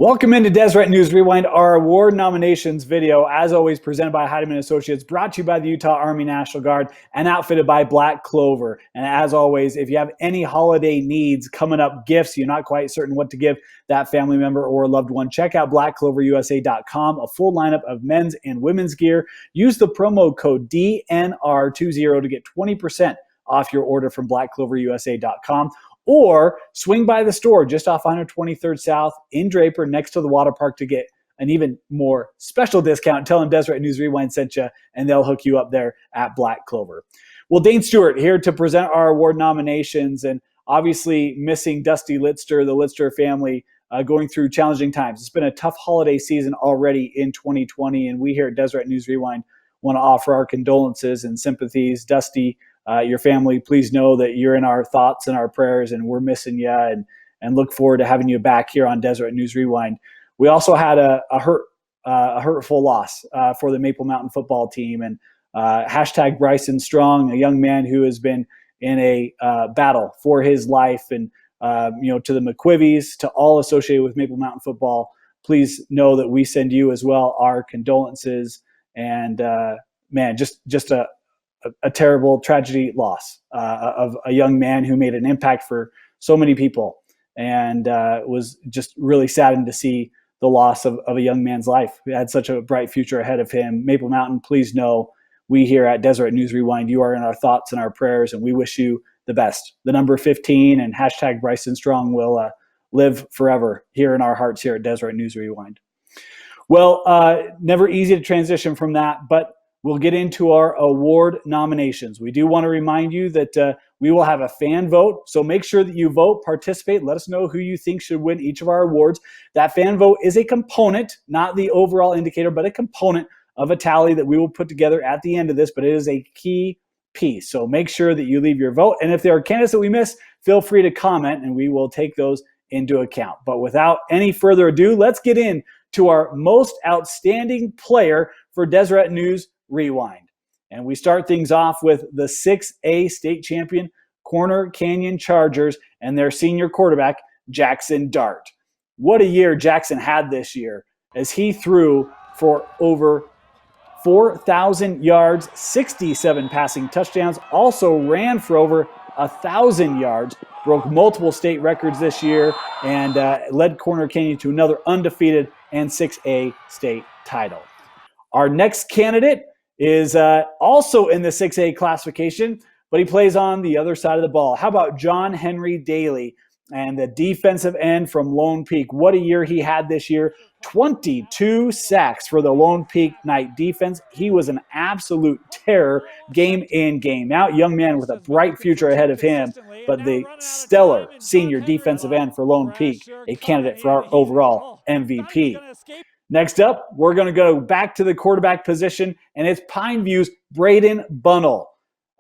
Welcome into Deseret News Rewind, our award nominations video, as always presented by Heidemann Associates, brought to you by the Utah Army National Guard, and outfitted by Black Clover. And as always, if you have any holiday needs coming up, gifts, you're not quite certain what to give that family member or loved one, check out blackcloverusa.com, a full lineup of men's and women's gear. Use the promo code DNR20 to get 20% off your order from blackcloverusa.com. Or swing by the store just off 123rd South in Draper next to the water park to get an even more special discount. Tell them Deseret News Rewind sent you, and they'll hook you up there at Black Clover. Well, Dane Stewart here to present our award nominations, and obviously missing Dusty Litster, the Litster family, going through challenging times. It's been a tough holiday season already in 2020, and we here at Deseret News Rewind want to offer our condolences and sympathies. Dusty, your family, please know that you're in our thoughts and our prayers, and we're missing you, and look forward to having you back here on Deseret News Rewind. We also had a hurtful loss for the Maple Mountain football team, and hashtag Bryson Strong, a young man who has been in a battle for his life, and to the McQuivies, to all associated with Maple Mountain football, please know that we send you as well our condolences. And just a terrible tragedy loss of a young man who made an impact for so many people, and was just really saddened to see the loss of a young man's life. He had such a bright future ahead of him. Maple Mountain, please know we here at Deseret News Rewind, you are in our thoughts and our prayers, and we wish you the best. The number 15 and hashtag Bryson Strong will live forever here in our hearts here at Deseret News Rewind. Well, never easy to transition from that, but we'll get into our award nominations. We do want to remind you that we will have a fan vote, so make sure that you vote, participate, let us know who you think should win each of our awards. That fan vote is a component, not the overall indicator, but a component of a tally that we will put together at the end of this, but it is a key piece. So make sure that you leave your vote, and if there are candidates that we miss, feel free to comment, and we will take those into account. But without any further ado, let's get into our most outstanding player for Deseret News Rewind. And we start things off with the 6A state champion Corner Canyon Chargers and their senior quarterback, Jackson Dart. What a year Jackson had this year, as he threw for over 4,000 yards, 67 passing touchdowns, also ran for over 1,000 yards, broke multiple state records this year, and led Corner Canyon to another undefeated and 6A state title. Our next candidate is also in the 6A classification, but he plays on the other side of the ball. How about John Henry Daly, and the defensive end from Lone Peak? What a year he had this year. 22 sacks for the Lone Peak Knight defense. He was an absolute terror game in, game out. Young man with a bright future ahead of him, but the stellar senior defensive end for Lone Peak, a candidate for our overall MVP. Next up, we're going to go back to the quarterback position, and it's Pine View's Braden Bunnell.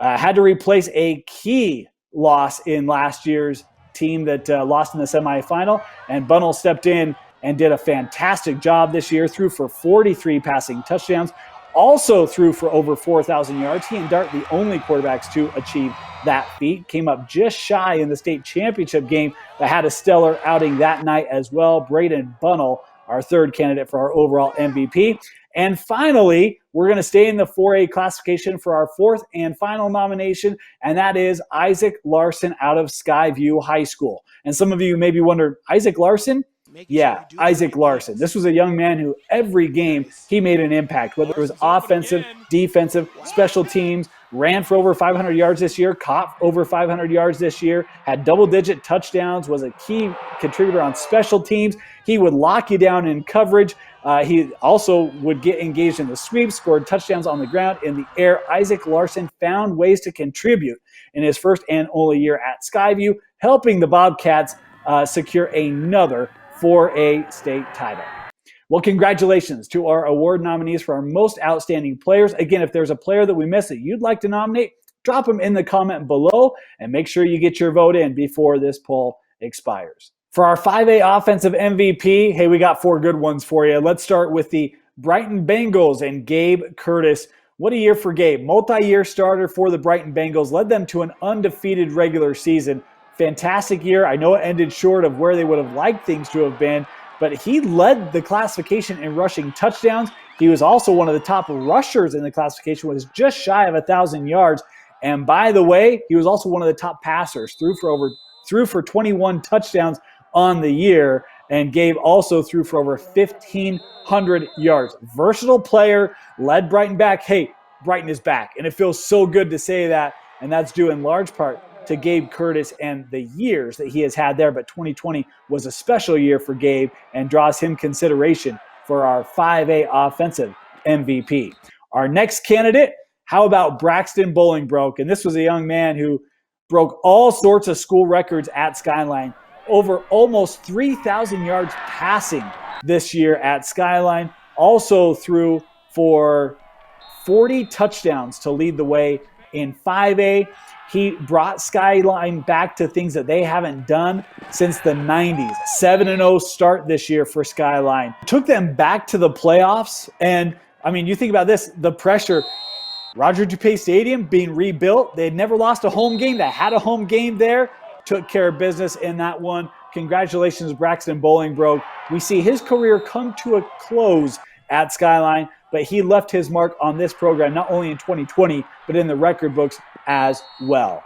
Had to replace a key loss in last year's team that lost in the semifinal, and Bunnell stepped in and did a fantastic job this year, threw for 43 passing touchdowns, also threw for over 4,000 yards. He and Dart, the only quarterbacks to achieve that feat, came up just shy in the state championship game, but had a stellar outing that night as well. Braden Bunnell, our third candidate for our overall MVP. And finally, we're going to stay in the 4A classification for our fourth and final nomination, and that is Isaac Larson out of Skyview High School. And some of you may be wondering, Isaac Larson? Yeah, Isaac Larson. This was a young man who every game he made an impact, whether it was offensive, defensive, special teams, ran for over 500 yards this year, caught over 500 yards this year, had double-digit touchdowns, was a key contributor on special teams. He would lock you down in coverage. He also would get engaged in the sweep, scored touchdowns on the ground, in the air. Isaac Larson found ways to contribute in his first and only year at Skyview, helping the Bobcats secure another 4A state title. Well, congratulations to our award nominees for our most outstanding players. Again, if there's a player that we missed that you'd like to nominate, drop them in the comment below, and make sure you get your vote in before this poll expires. For our 5A offensive MVP, hey, we got four good ones for you. Let's start with the Brighton Bengals and Gabe Curtis. What a year for Gabe. Multi-year starter for the Brighton Bengals, led them to an undefeated regular season. Fantastic year. I know it ended short of where they would have liked things to have been, but he led the classification in rushing touchdowns. He was also one of the top rushers in the classification, was just shy of 1,000 yards. And by the way, he was also one of the top passers, threw for 21 touchdowns on the year. And Gabe also threw for over 1,500 yards. Versatile player, led Brighton back. Hey, Brighton is back. And it feels so good to say that. And that's due in large part to Gabe Curtis and the years that he has had there. But 2020 was a special year for Gabe and draws him consideration for our 5A offensive MVP. Our next candidate, how about Braxton Bowling? And this was a young man who broke all sorts of school records at Skyline. Over almost 3,000 yards passing this year at Skyline. Also threw for 40 touchdowns to lead the way in 5A. He brought Skyline back to things that they haven't done since the 90s. 7-0 start this year for Skyline. Took them back to the playoffs. And, I mean, you think about this, the pressure. Roger DuPay Stadium being rebuilt. They had never lost a home game. They had a home game there. Took care of business in that one. Congratulations, Braxton Bowling. We see his career come to a close at Skyline, but he left his mark on this program not only in 2020, but in the record books as well.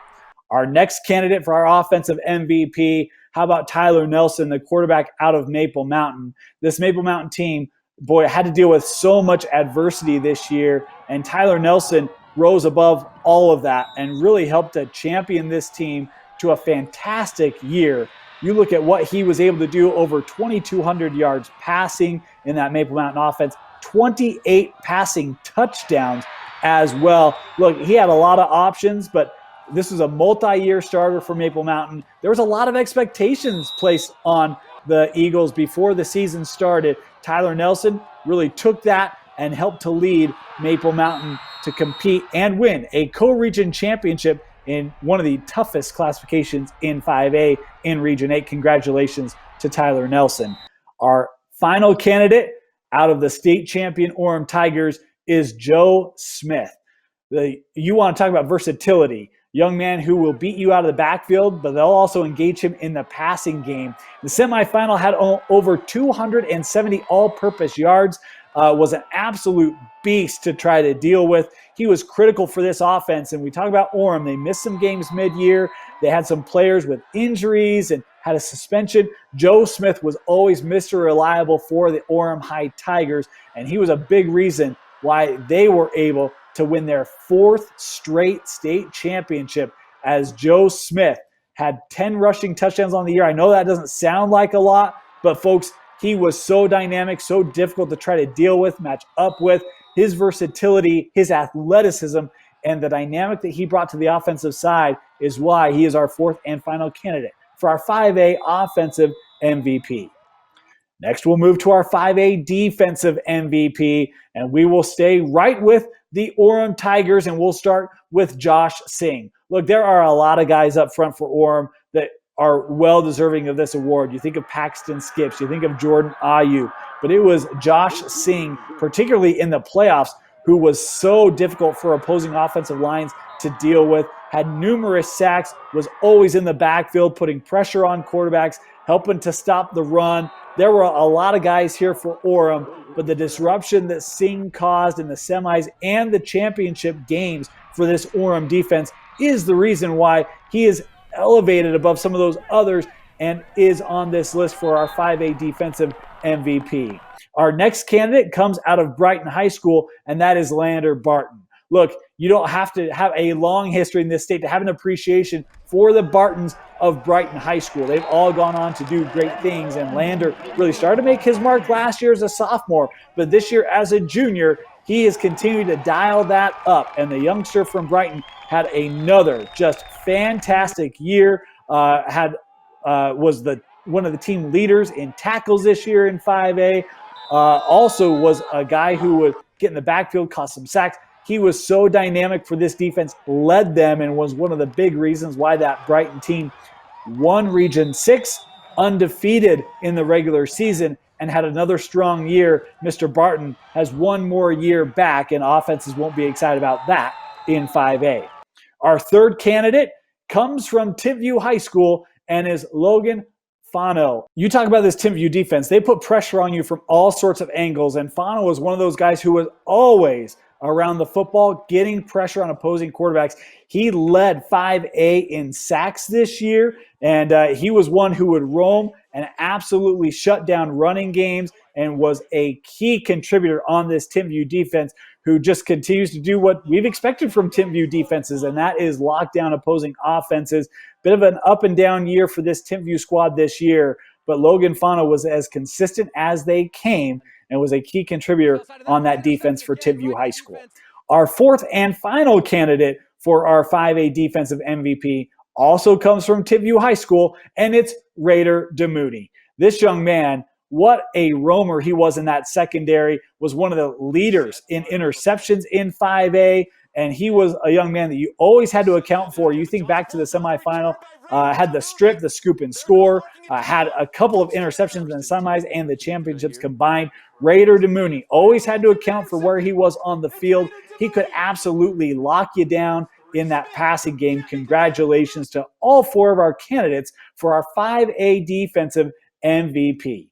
Our next candidate for our offensive MVP, how about Tyler Nelson, the quarterback out of Maple Mountain? This Maple Mountain team, boy, had to deal with so much adversity this year, and Tyler Nelson rose above all of that and really helped to champion this team to a fantastic year. You look at what he was able to do, over 2,200 yards passing in that Maple Mountain offense, 28 passing touchdowns as well. Look, he had a lot of options, but this was a multi-year starter for Maple Mountain. There was a lot of expectations placed on the Eagles before the season started. Tyler Nelson really took that and helped to lead Maple Mountain to compete and win a co-region championship in one of the toughest classifications in 5A in Region 8. Congratulations to Tyler Nelson. Our final candidate out of the state champion Orem Tigers is Joe Smith. You want to talk about versatility. Young man who will beat you out of the backfield, but they'll also engage him in the passing game. The semifinal had over 270 all-purpose yards. Was an absolute beast to try to deal with. He was critical for this offense, and we talk about Orem. They missed some games mid-year. They had some players with injuries and had a suspension. Joe Smith was always Mr. Reliable for the Orem High Tigers, and he was a big reason why they were able to win their fourth straight state championship, as Joe Smith had 10 rushing touchdowns on the year. I know that doesn't sound like a lot, but folks, he was so dynamic, so difficult to try to deal with, match up with. His versatility, his athleticism, and the dynamic that he brought to the offensive side is why he is our fourth and final candidate for our 5A offensive MVP. Next, we'll move to our 5A defensive MVP, and we will stay right with the Orem Tigers, and we'll start with Josh Singh. Look, there are a lot of guys up front for Orem that are well-deserving of this award. You think of Paxton Skips, you think of Jordan Ayu, but it was Josh Singh, particularly in the playoffs, who was so difficult for opposing offensive lines to deal with, had numerous sacks, was always in the backfield, putting pressure on quarterbacks, helping to stop the run. There were a lot of guys here for Orem, but the disruption that Singh caused in the semis and the championship games for this Orem defense is the reason why he is elevated above some of those others and is on this list for our 5A defensive MVP. Our next candidate comes out of Brighton High School, and that is Lander Barton. Look, you don't have to have a long history in this state to have an appreciation for the Bartons of Brighton High School. They've all gone on to do great things, and Lander really started to make his mark last year as a sophomore, but this year as a junior, he has continued to dial that up, and the youngster from Brighton had another just fantastic year. Was one of the team leaders in tackles this year in 5A. Also was a guy who would get in the backfield, cause some sacks. He was so dynamic for this defense, led them, and was one of the big reasons why that Brighton team won Region 6, undefeated in the regular season, and had another strong year. Mr. Barton has one more year back, and offenses won't be excited about that in 5A. Our third candidate comes from Tipview High School and is Logan Fino. You talk about this Timpview defense. They put pressure on you from all sorts of angles, and Fino was one of those guys who was always around the football, getting pressure on opposing quarterbacks. He led 5A in sacks this year, and he was one who would roam and absolutely shut down running games and was a key contributor on this Timpview defense, who just continues to do what we've expected from Timpview defenses, and that is lock down opposing offenses. Bit of an up and down year for this Timpview squad this year, but Logan Fino was as consistent as they came and was a key contributor on that defense for Timpview High School. Our fourth and final candidate for our 5A defensive MVP also comes from Timpview High School, and it's Raider DeMooney. This young man, what a roamer he was in that secondary, was one of the leaders in interceptions in 5A, and he was a young man that you always had to account for. You think back to the semifinal, had the strip, the scoop and score, had a couple of interceptions in the semis and the championships combined. Raider DeMooney always had to account for where he was on the field. He could absolutely lock you down in that passing game. Congratulations to all four of our candidates for our 5A defensive MVP.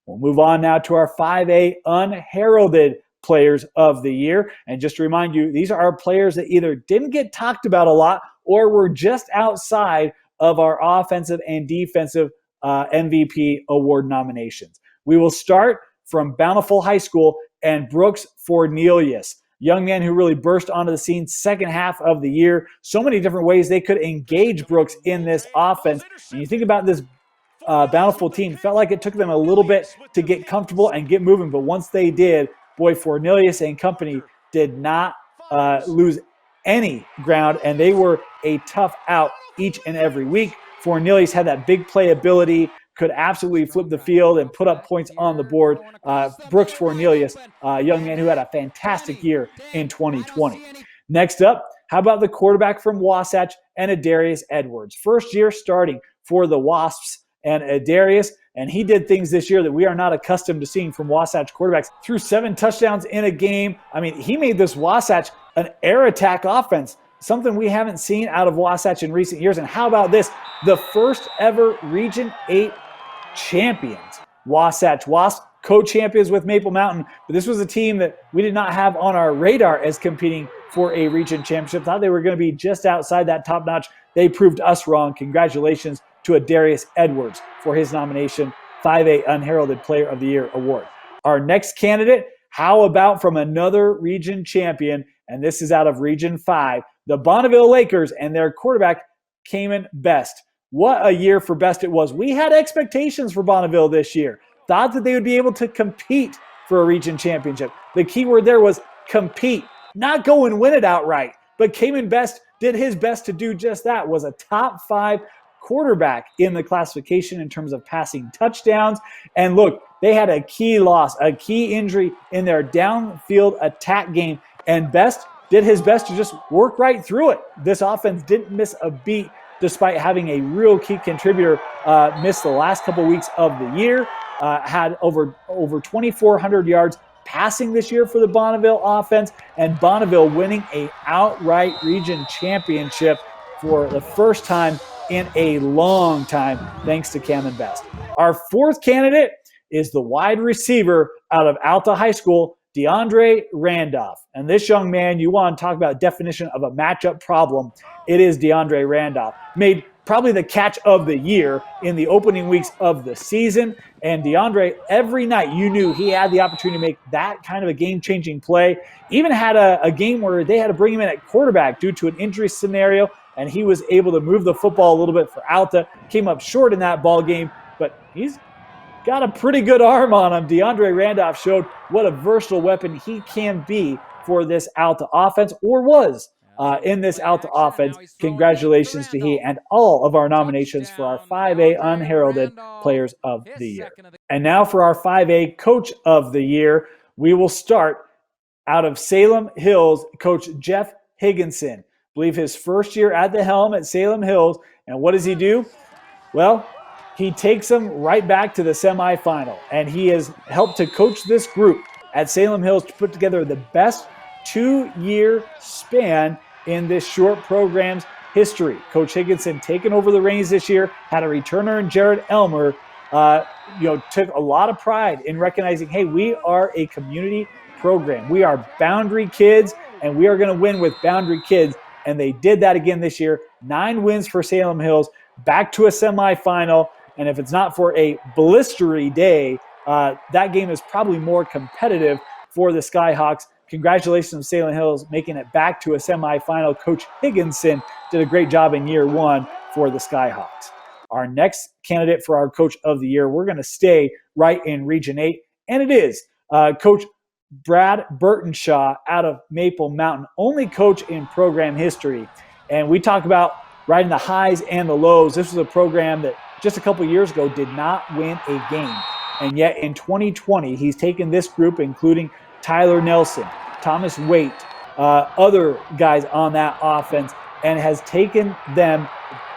We'll move on now to our 5A Unheralded Players of the Year. And just to remind you, these are our players that either didn't get talked about a lot or were just outside of our offensive and defensive MVP award nominations. We will start from Bountiful High School and Brooks Cornelius. Young man who really burst onto the scene second half of the year. So many different ways they could engage Brooks in this offense. And you think about this Bountiful team, felt like it took them a little bit to get comfortable and get moving. But once they did, boy, Cornelius and company did not lose any ground, and they were a tough out each and every week. Cornelius had that big playability, could absolutely flip the field and put up points on the board. Brooks Cornelius, a young man who had a fantastic year in 2020. Next up, how about the quarterback from Wasatch and Darius Edwards? First year starting for the Wasps and Darius, and he did things this year that we are not accustomed to seeing from Wasatch quarterbacks. Threw 7 touchdowns in a game. I mean, he made this Wasatch an air attack offense, something we haven't seen out of Wasatch in recent years. And how about this? The first ever Region 8 champions. Wasatch Wasps, co-champions with Maple Mountain, but this was a team that we did not have on our radar as competing for a region championship. Thought they were going to be just outside that top notch. They proved us wrong. Congratulations to Darius Edwards for his nomination, 5A Unheralded Player of the Year award. Our next candidate, how about from another region champion, and this is out of Region 5, the Bonneville Lakers and their quarterback, Cayman Best. What a year for Best it was. We had expectations for Bonneville this year. Thought that they would be able to compete for a region championship. The key word there was compete, not go and win it outright. But Cayman Best did his best to do just that, was a top 5 quarterback in the classification in terms of passing touchdowns. And look, they had a key loss, a key injury in their downfield attack game, and Best did his best to just work right through it. This offense didn't miss a beat despite having a real key contributor miss the last couple weeks of the year. Had over 2,400 yards passing this year for the Bonneville offense, and Bonneville winning a outright region championship for the first time in a long time, thanks to Cayman Best. Our fourth candidate is the wide receiver out of Alta High School, DeAndre Randolph. And this young man, you want to talk about definition of a matchup problem, it is DeAndre Randolph. Made probably the catch of the year in the opening weeks of the season. And DeAndre, every night you knew he had the opportunity to make that kind of a game-changing play. Even had a game where they had to bring him in at quarterback due to an injury scenario, and he was able to move the football a little bit for Alta. Came up short in that ball game, but he's got a pretty good arm on him. DeAndre Randolph showed what a versatile weapon he can be for this Alta offense, or was in this Alta offense. Congratulations to he and all of our nominations for our 5A Unheralded Players of the Year. And now for our 5A Coach of the Year, we will start out of Salem Hills, Coach Jeff Higginson. I believe his first year at the helm at Salem Hills. And what does he do? Well, he takes them right back to the semifinal, and he has helped to coach this group at Salem Hills to put together the best 2-year span in this short program's history. Coach Higginson taking over the reins this year, had a returner in Jared Elmer, took a lot of pride in recognizing, hey, we are a community program. We are boundary kids, and we are going to win with boundary kids. And they did that again this year. 9 wins for Salem Hills, back to a semifinal. And if it's not for a blistery day, that game is probably more competitive for the Skyhawks. Congratulations, Salem Hills, making it back to a semifinal. Coach Higginson did a great job in year 1 for the Skyhawks. Our next candidate for our Coach of the Year, we're going to stay right in Region 8, and it is Coach Brad Burtonshaw out of Maple Mountain, only coach in program history. And we talk about riding the highs and the lows. This was a program that just a couple years ago did not win a game. And yet in 2020, he's taken this group, including Tyler Nelson, Thomas Waite, other guys on that offense, and has taken them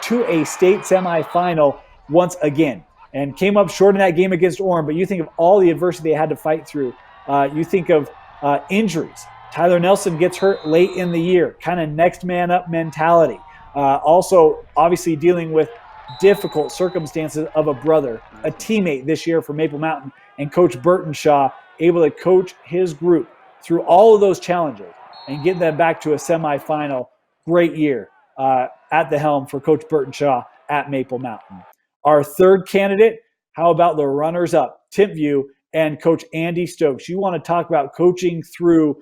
to a state semifinal once again. And came up short in that game against Orem, but you think of all the adversity they had to fight through. You think of injuries. Tyler Nelson gets hurt late in the year, kind of next man up mentality. Also, obviously dealing with difficult circumstances of a brother, a teammate this year for Maple Mountain, and Coach Burtonshaw able to coach his group through all of those challenges and get them back to a semifinal. Great year at the helm for Coach Burtonshaw at Maple Mountain. Our third candidate, how about the runners-up, Timpview and Coach Andy Stokes. You want to talk about coaching through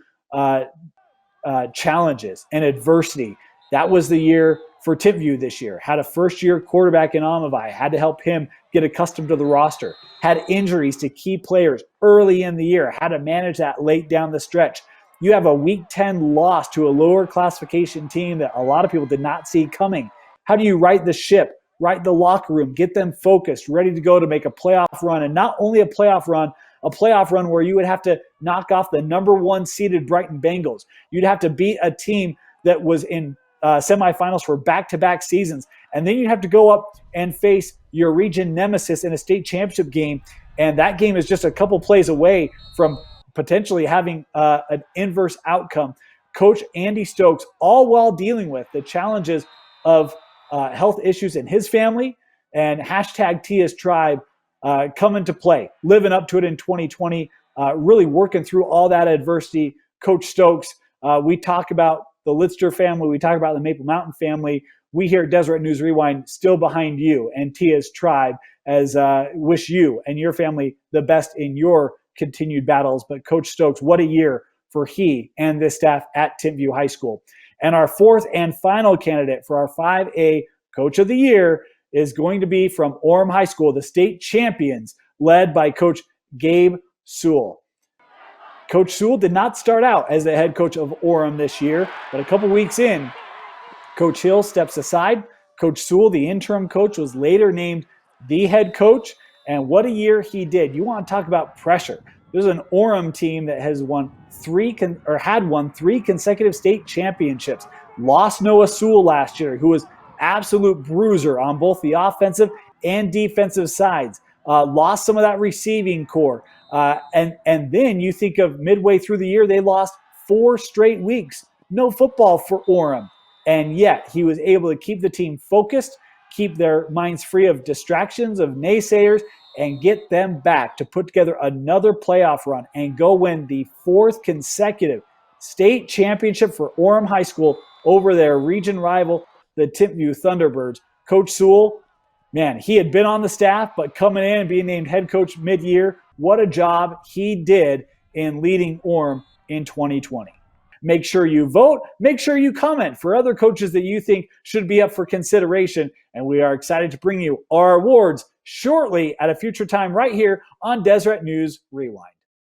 challenges and adversity. That was the year for Timpview this year. Had a first-year quarterback in Amavai. Had to help him get accustomed to the roster. Had injuries to key players early in the year. Had to manage that late down the stretch. You have a Week 10 loss to a lower classification team that a lot of people did not see coming. How do you right the ship, right the locker room, get them focused, ready to go to make a playoff run? And not only a playoff run where you would have to knock off the number 1 seeded Brighton Bengals. You'd have to beat a team that was in semifinals for back-to-back seasons. And then you'd have to go up and face your region nemesis in a state championship game. And that game is just a couple plays away from potentially having an inverse outcome. Coach Andy Stokes, all while dealing with the challenges of health issues in his family and hashtag Tia's Tribe come into play, living up to it in 2020, really working through all that adversity. Coach Stokes, we talk about the Litster family, we talk about the Maple Mountain family. We here at Deseret News Rewind still behind you and Tia's Tribe, as wish you and your family the best in your continued battles. But Coach Stokes, what a year for he and this staff at Timpview High School. And our fourth and final candidate for our 5A Coach of the Year is going to be from Orem High School, the state champions, led by Coach Gabe Sewell. Coach Sewell did not start out as the head coach of Orem this year, but a couple weeks in, Coach Hill steps aside. Coach Sewell, the interim coach, was later named the head coach, and what a year he did. You want to talk about pressure. There's an Orem team that has had won three consecutive state championships. Lost Noah Sewell last year, who was absolute bruiser on both the offensive and defensive sides. Lost some of that receiving core. And then you think of midway through the year, they lost 4 straight weeks. No football for Orem. And yet he was able to keep the team focused, keep their minds free of distractions, of naysayers, and get them back to put together another playoff run and go win the 4th consecutive state championship for Orem High School over their region rival, the Timpview Thunderbirds. Coach Sewell, man, he had been on the staff, but coming in and being named head coach mid-year, what a job he did in leading Orem in 2020. Make sure you vote. Make sure you comment for other coaches that you think should be up for consideration. And we are excited to bring you our awards shortly at a future time right here on Deseret News Rewind.